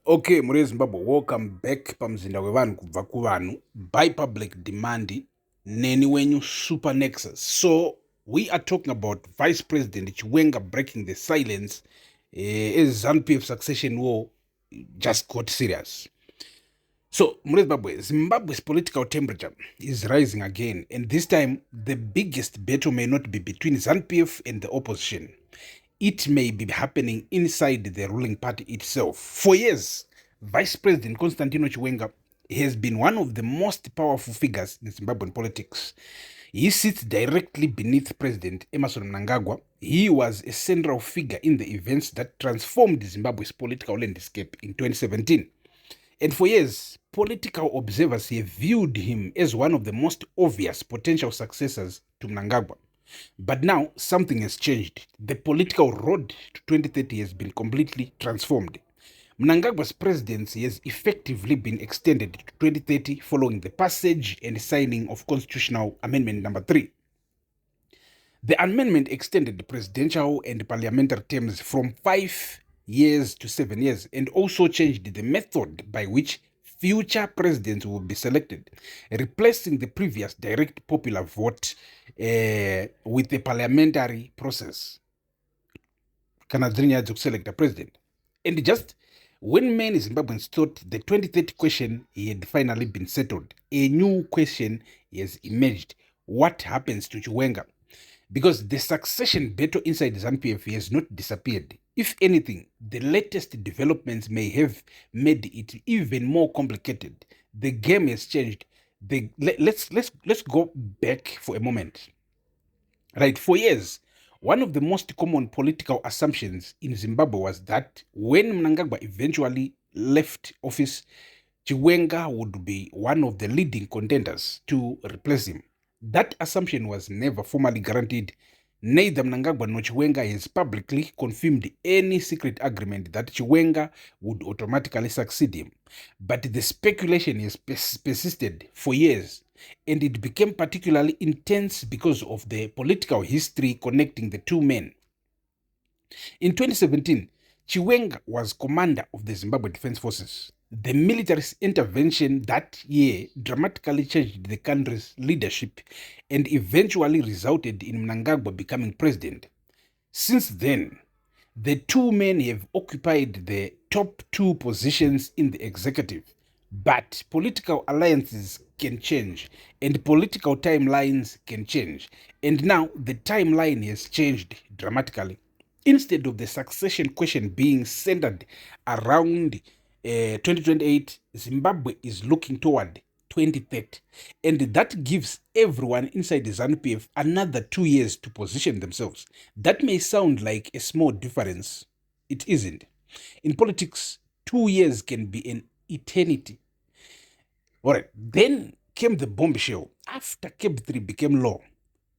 Okay, Murezi Zimbabwe, welcome back pamzinda wevanhu kubva kuvanhu by public demand neni wenyu Super Nexus. So we are talking about Vice President Chiwenga breaking the silence as ZANU-PF succession war just got serious. So Murezi Zimbabwe, Zimbabwe's political temperature is rising again, and this time the biggest battle may not be between ZANU-PF and the opposition. It may be happening inside the ruling party itself. For years, Vice President Constantino Chiwenga has been one of the most powerful figures in Zimbabwean politics. He sits directly beneath President Emmerson Mnangagwa. He was a central figure in the events that transformed Zimbabwe's political landscape in 2017. And for years, political observers have viewed him as one of the most obvious potential successors to Mnangagwa. But now something has changed. The political road to 2030 has been completely transformed. Mnangagwa's presidency has effectively been extended to 2030 following the passage and signing of Constitutional Amendment number 3. The amendment extended the presidential and parliamentary terms from 5 years to 7 years and also changed the method by which future presidents will be selected, replacing the previous direct popular vote with a parliamentary process. To select a president. And just when many Zimbabweans thought the 2030 question had finally been settled, a new question has emerged. What happens to Chiwenga? Because the succession battle inside ZANU-PF has not disappeared. If anything, the latest developments may have made it even more complicated. The game has changed. Let's go back for a moment. Right, for years, one of the most common political assumptions in Zimbabwe was that when Mnangagwa eventually left office, Chiwenga would be one of the leading contenders to replace him. That assumption was never formally guaranteed. Neither Mnangagwa nor Chiwenga has publicly confirmed any secret agreement that Chiwenga would automatically succeed him. But the speculation has persisted for years, and it became particularly intense because of the political history connecting the two men. In 2017, Chiwenga was commander of the Zimbabwe Defense Forces. The military intervention that year dramatically changed the country's leadership and eventually resulted in Mnangagwa becoming president. Since then, the two men have occupied the top 2 positions in the executive. But political alliances can change and political timelines can change. And now the timeline has changed dramatically. Instead of the succession question being centered around 2028, Zimbabwe is looking toward 2030. And that gives everyone inside the ZANU-PF another 2 years to position themselves. That may sound like a small difference. It isn't. In politics, 2 years can be an eternity. All right, then came the bombshell. After CAB 3 became law,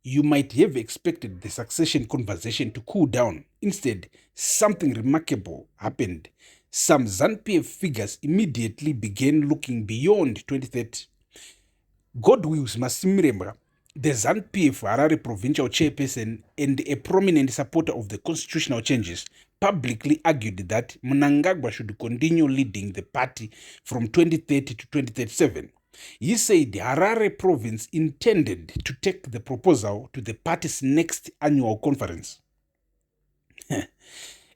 you might have expected the succession conversation to cool down. Instead, something remarkable happened. Some ZANU-PF figures immediately began looking beyond 2030. God wills Masimremba, the ZANU-PF Harare provincial chairperson and a prominent supporter of the constitutional changes, publicly argued that Mnangagwa should continue leading the party from 2030 to 2037. He said Harare province intended to take the proposal to the party's next annual conference.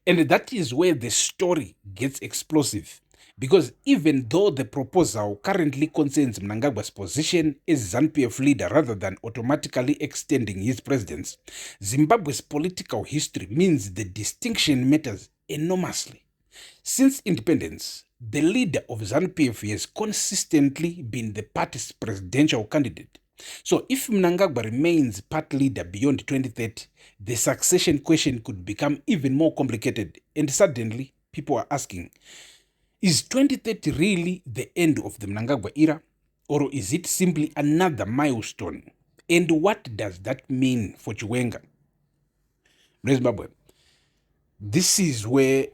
And that is where the story gets explosive. Because even though the proposal currently concerns Mnangagwa's position as ZANU-PF leader rather than automatically extending his presence, Zimbabwe's political history means the distinction matters enormously. Since independence, the leader of ZANU-PF has consistently been the party's presidential candidate. So if Mnangagwa remains party leader beyond 2030, the succession question could become even more complicated. And suddenly, people are asking, is 2030 really the end of the Mnangagwa era? Or is it simply another milestone? And what does that mean for Chiwenga? Zimbabwe. This is where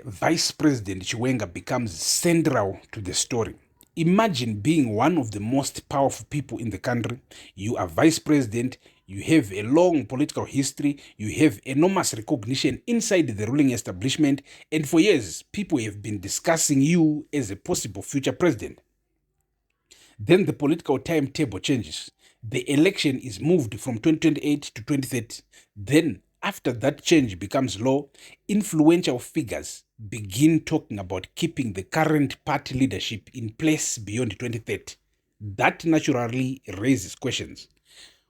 Vice President Chiwenga becomes central to the story. Imagine being one of the most powerful people in the country. You are vice president, you have a long political history, you have enormous recognition inside the ruling establishment, and for years, people have been discussing you as a possible future president. Then the political timetable changes. The election is moved from 2028 to 2030. Then, after that change becomes law, influential figures begin talking about keeping the current party leadership in place beyond 2030. That naturally raises questions.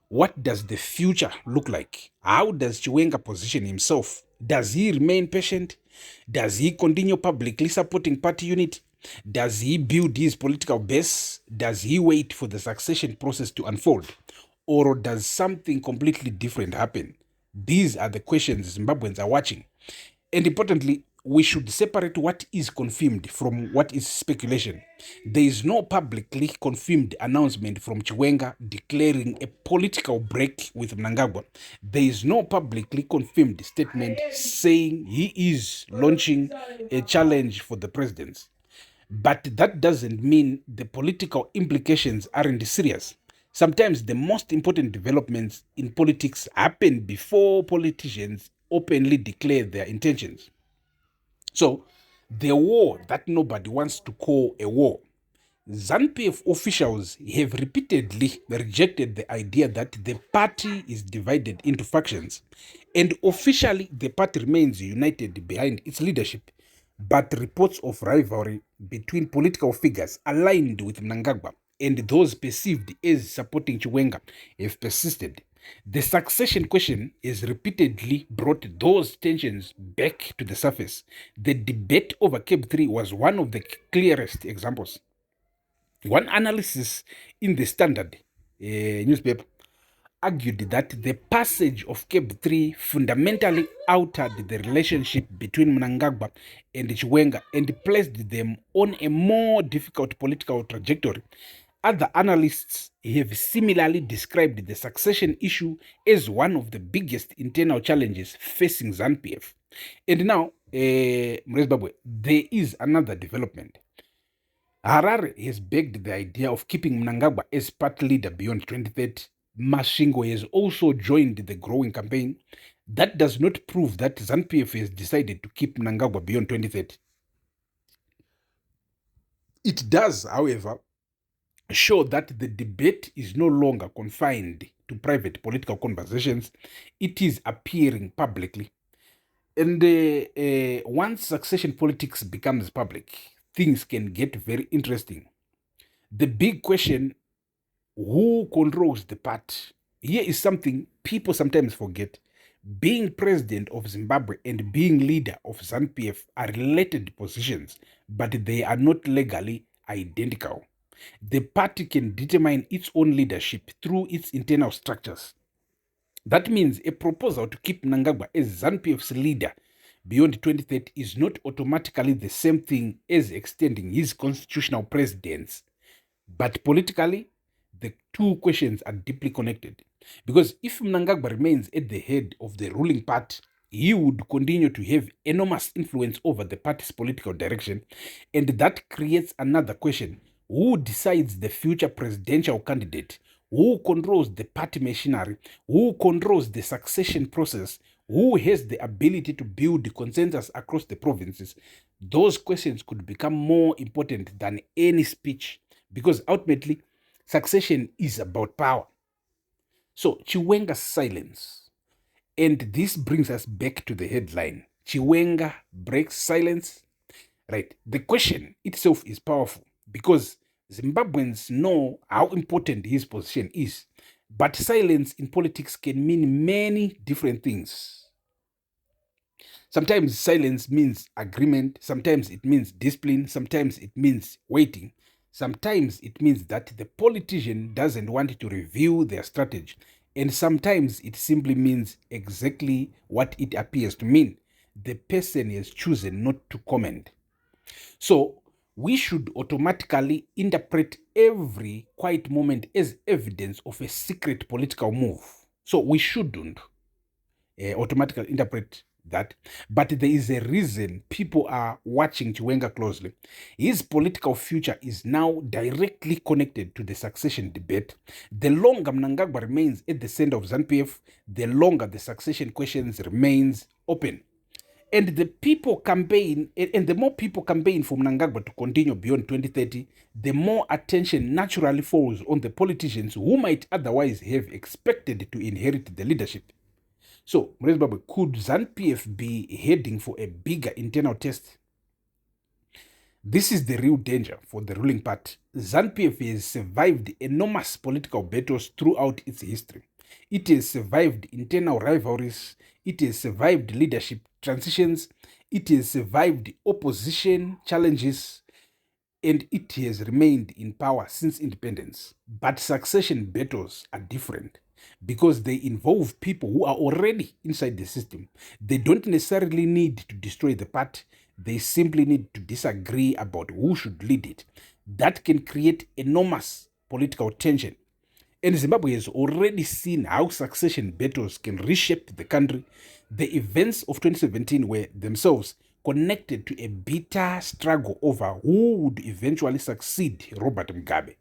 What does the future look like? How does Chiwenga position himself? Does he remain patient? Does he continue publicly supporting party unity? Does he build his political base? Does he wait for the succession process to unfold? Or does something completely different happen? These are the questions Zimbabweans are watching. And importantly, we should separate what is confirmed from what is speculation. There is no publicly confirmed announcement from Chiwenga declaring a political break with Mnangagwa. There is no publicly confirmed statement saying he is launching a challenge for the presidency. But that doesn't mean the political implications aren't serious. Sometimes the most important developments in politics happen before politicians openly declare their intentions. So, the war that nobody wants to call a war. ZANU-PF officials have repeatedly rejected the idea that the party is divided into factions, and officially the party remains united behind its leadership. But reports of rivalry between political figures aligned with Mnangagwa and those perceived as supporting Chiwenga have persisted. The succession question has repeatedly brought those tensions back to the surface. The debate over Cape 3 was one of the clearest examples. One analysis in the Standard newspaper argued that the passage of Cape 3 fundamentally altered the relationship between Mnangagwa and Chiwenga and placed them on a more difficult political trajectory. Other analysts have similarly described the succession issue as one of the biggest internal challenges facing ZANU-PF. And now, Zimbabwe, there is another development. Harare has begged the idea of keeping Mnangagwa as party leader beyond 2030. Mashingo has also joined the growing campaign. That does not prove that ZANU-PF has decided to keep Mnangagwa beyond 2030. It does, however, show that the debate is no longer confined to private political conversations. It is appearing publicly. And once succession politics becomes public, things can get very interesting. The big question, who controls the party? Here is something people sometimes forget. Being president of Zimbabwe and being leader of ZANU-PF are related positions, but they are not legally identical. The party can determine its own leadership through its internal structures. That means a proposal to keep Mnangagwa as ZANU-PF's leader beyond 2030 is not automatically the same thing as extending his constitutional precedence. But politically, the two questions are deeply connected. Because if Mnangagwa remains at the head of the ruling party, he would continue to have enormous influence over the party's political direction. And that creates another question. Who decides the future presidential candidate? Who controls the party machinery? Who controls the succession process? Who has the ability to build consensus across the provinces? Those questions could become more important than any speech, because ultimately, succession is about power. So, Chiwenga's silence. And this brings us back to the headline. Chiwenga breaks silence. Right. The question itself is powerful because Zimbabweans know how important his position is. But silence in politics can mean many different things. Sometimes silence means agreement. Sometimes it means discipline. Sometimes it means waiting. Sometimes it means that the politician doesn't want to reveal their strategy. And sometimes it simply means exactly what it appears to mean. The person has chosen not to comment. So we should automatically interpret every quiet moment as evidence of a secret political move. So we shouldn't automatically interpret that. But there is a reason people are watching Chiwenga closely. His political future is now directly connected to the succession debate. The longer Mnangagwa remains at the center of ZANU-PF, the longer the succession questions remains open. And the people campaign, and the more people campaign for Mnangagwa to continue beyond 2030, the more attention naturally falls on the politicians who might otherwise have expected to inherit the leadership. So, Mrez Babu, could ZANU-PF be heading for a bigger internal test? This is the real danger for the ruling party. ZANU-PF has survived enormous political battles throughout its history. It has survived internal rivalries. It has survived leadership transitions. It has survived opposition challenges. And it has remained in power since independence. But succession battles are different because they involve people who are already inside the system. They don't necessarily need to destroy the party. They simply need to disagree about who should lead it. That can create enormous political tension. And Zimbabwe has already seen how succession battles can reshape the country. The events of 2017 were themselves connected to a bitter struggle over who would eventually succeed Robert Mugabe.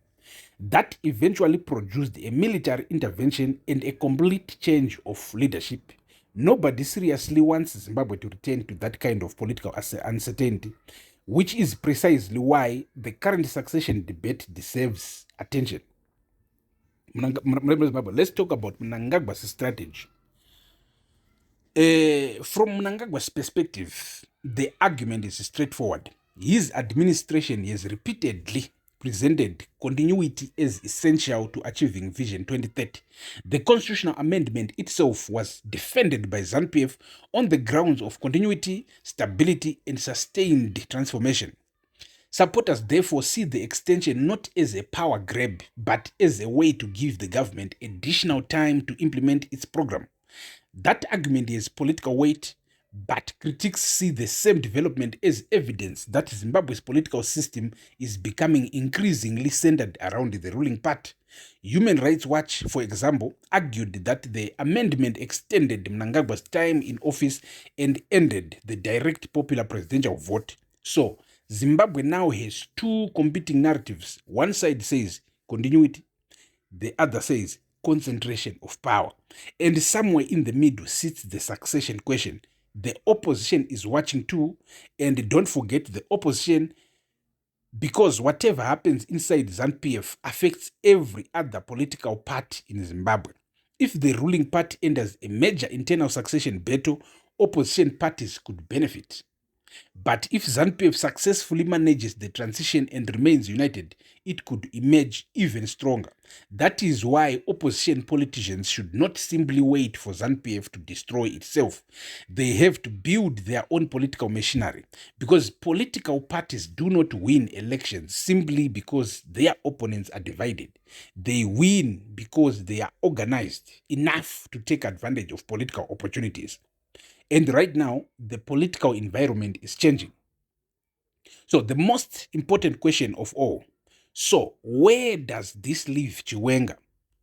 That eventually produced a military intervention and a complete change of leadership. Nobody seriously wants Zimbabwe to return to that kind of political uncertainty, which is precisely why the current succession debate deserves attention. Let's talk about Mnangagwa's strategy. From Mnangagwa's perspective, the argument is straightforward. His administration has repeatedly presented continuity as essential to achieving Vision 2030. The constitutional amendment itself was defended by ZANU-PF on the grounds of continuity, stability, and sustained transformation. Supporters therefore see the extension not as a power grab, but as a way to give the government additional time to implement its program. That argument has political weight, but critics see the same development as evidence that Zimbabwe's political system is becoming increasingly centered around the ruling party. Human Rights Watch, for example, argued that the amendment extended Mnangagwa's time in office and ended the direct popular presidential vote. So, Zimbabwe now has two competing narratives. One side says continuity, the other says concentration of power. And somewhere in the middle sits the succession question. The opposition is watching too, and don't forget the opposition, because whatever happens inside ZANU-PF affects every other political party in Zimbabwe. If the ruling party enters a major internal succession battle, opposition parties could benefit. But if ZANU-PF successfully manages the transition and remains united, it could emerge even stronger. That is why opposition politicians should not simply wait for ZANU-PF to destroy itself. They have to build their own political machinery, because political parties do not win elections simply because their opponents are divided. They win because they are organized enough to take advantage of political opportunities. And right now, the political environment is changing. So the most important question of all, so where does this leave Chiwenga?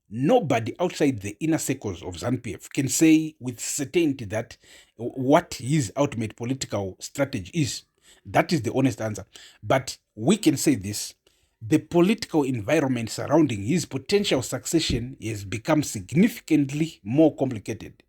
Nobody outside the inner circles of ZANU-PF can say with certainty that what his ultimate political strategy is. That is the honest answer. But we can say this: the political environment surrounding his potential succession has become significantly more complicated.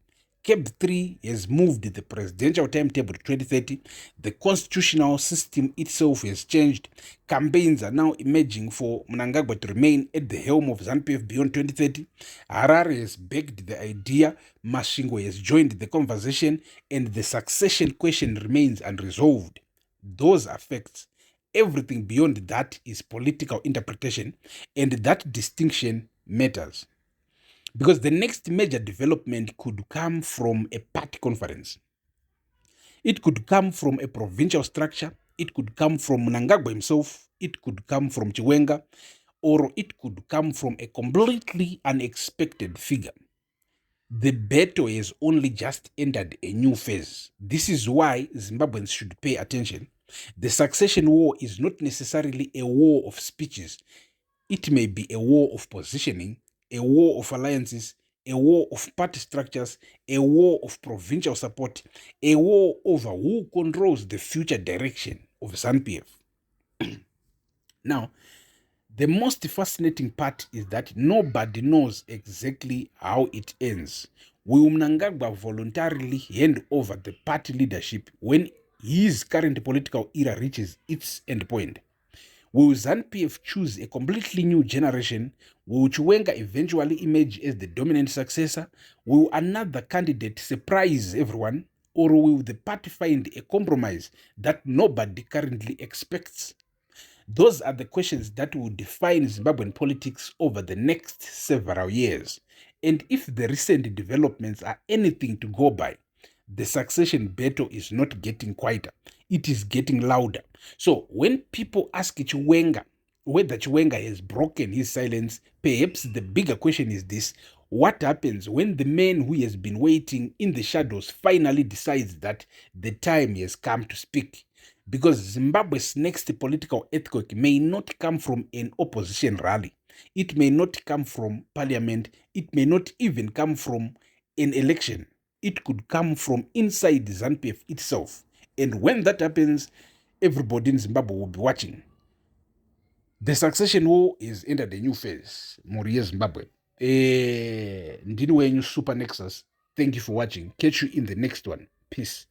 CAB 3 has moved the presidential timetable to 2030. The constitutional system itself has changed. Campaigns are now emerging for Mnangagwa to remain at the helm of ZANU-PF beyond 2030. Harare has backed the idea. Masvingo has joined the conversation, and the succession question remains unresolved. Those are facts. Everything beyond that is political interpretation, and that distinction matters. Because the next major development could come from a party conference. It could come from a provincial structure. It could come from Mnangagwa himself. It could come from Chiwenga. Or it could come from a completely unexpected figure. The battle has only just entered a new phase. This is why Zimbabweans should pay attention. The succession war is not necessarily a war of speeches. It may be a war of positioning, a war of alliances, a war of party structures, a war of provincial support, a war over who controls the future direction of ZANU-PF. Now, the most fascinating part is that nobody knows exactly how it ends. Will Mnangagwa voluntarily hand over the party leadership when his current political era reaches its endpoint? Will ZANU-PF choose a completely new generation? Will Chiwenga eventually emerge as the dominant successor? Will another candidate surprise everyone? Or will the party find a compromise that nobody currently expects? Those are the questions that will define Zimbabwean politics over the next several years. And if the recent developments are anything to go by, the succession battle is not getting quieter, it is getting louder. So when people ask Chiwenga whether Chiwenga has broken his silence, perhaps the bigger question is this: what happens when the man who has been waiting in the shadows finally decides that the time has come to speak? Because Zimbabwe's next political earthquake may not come from an opposition rally. It may not come from parliament. It may not even come from an election. It could come from inside ZANU-PF itself. And when that happens, everybody in Zimbabwe will be watching. The succession war is entered a new phase. Moriya Zimbabwe. Ndini wenyu Super Nexus. Thank you for watching. Catch you in the next one. Peace.